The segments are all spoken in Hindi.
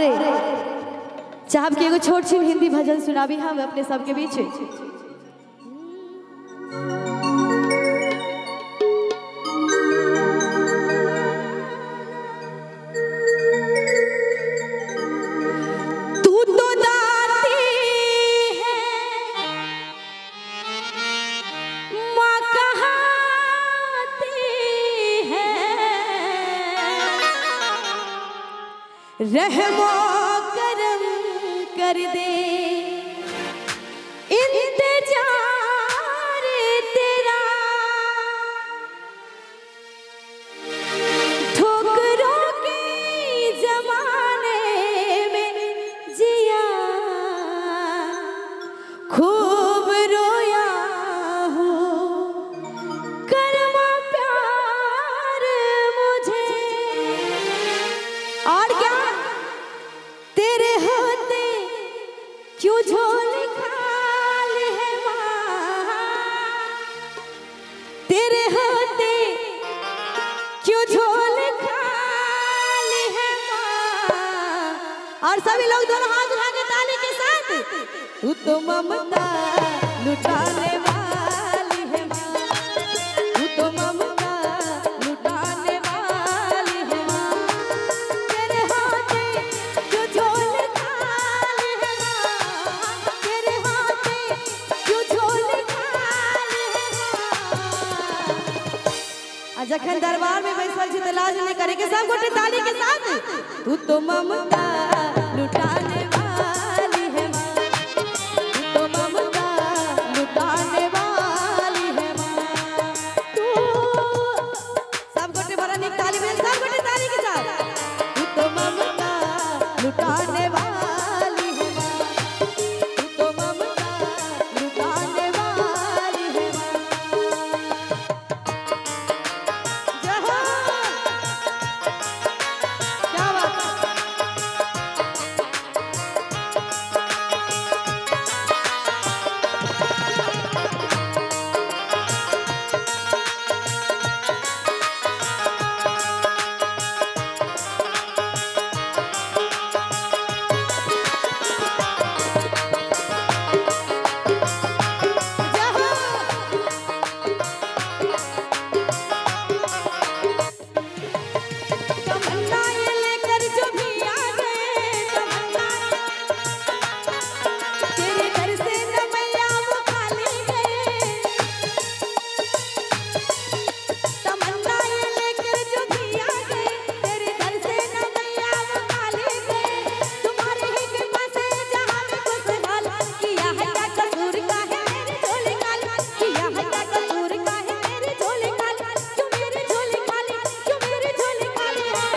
और चाहब कि एगो छोट छीन हिंदी भजन सुनाबी हम अपने सबके बीच। रहमो करम कर दे इंतजार तेरा, ठोकरों के जमाने में जिया खूब रोया हो, करमा प्यार मुझे। और क्या तेरे होते क्यों झोल खाल है माँ, तेरे होते क्यों झोल खाल है माँ। और सभी लोग दोनों हाथ उठा के ताली के साथ, तू तो ममता लुटाने वाली है माँ, तू तो ममता लुटाने वाली है माँ। तेरे होते क्यों झोल खाल है माँ, तेरे होते क्यों झोल खाल है माँ। जखन दरबार में बैसल छी तो लाज नहीं करे के सब गोटे ताली के साथ, तू तो ममता लुटाने वाली है माँ, तू तो ममता लुटाने वाली है माँ। तू सब गोटे बड़ा निक ताली में सब गोटे ताली के साथ, तू तो ममता लुटाने वाली है माँ, तू तो ममता लुटाने वाली है माँ। जहाँ क्या बात है। तमन्नाएं लेकर जो भी आ गए, तेरे घर से न मैया वो खाली गए। तमन्नाएं लेकर जो भी आ गए, तेरे घर से न मैया वो खाली गए। तुम्हारे ही कृपा से जहाँ में खुशहाल, किया है क्या कसूर का है मेरे झोले खाली, किया है क्या कसूर का है मेरे झोले खाली, क्यों मेरे झोले खाली, क्यों मेरे झोले खाली है।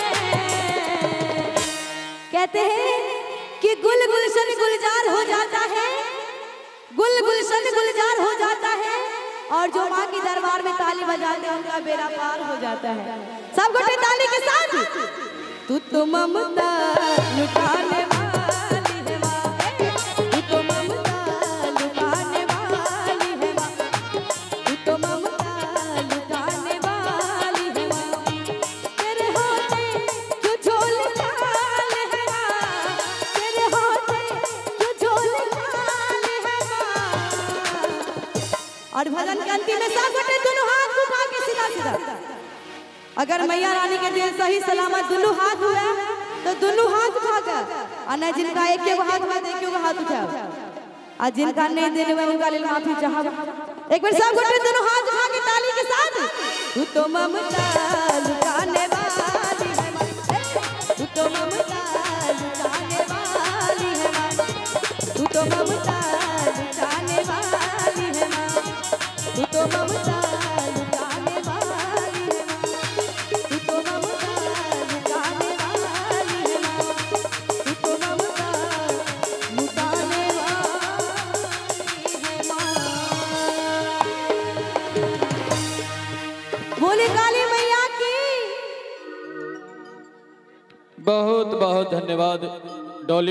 कहते हैं कि गुल गुलशन गुलजार हो जाता है, गुल गुलशन गुलजार हो जाता है, और जो माँ की दरबार में ताली बजाते हैं उनका बेड़ा पार हो जाता है। सब गोटे ताली के साथ, तू तो ममता लुटाने वाली है माँ, तू तो ममता लुटाने वाली है माँ, तू तो ममता लुटाने वाली है माँ। तेरे होते क्यों झोल खाल है माँ, तेरे होते क्यों झोल खाल है माँ। और भजन के अंतिम में सब गोटे दोनों हाथ उठा के सीधा सीधा, अगर मैया रानी के दिल सही सलामत दोनों हाथ हुआ तो दोनों हाथ उठा कर, और न जिनका एक एगो हाथ हुआ एक एगो हाथ उठाओ, और जिनका नहीं देने हुआ उनका लेल माफी चाहब। एक बार सब गोटे दोनों हाथ उठा के ताली के साथ, तू तो ममता लुटाने वाली है माँ, तू तो ममता लुटाने वाली है माँ, तू तो ममता लुटाने वाली है माँ, तू तो ममता लुटाने वाली है माँ, तू तो ममता लुटाने वाली है माँ, तू तो ममता लुटाने वाली है माँ। बोले काली मैया की। बहुत बहुत धन्यवाद डॉली।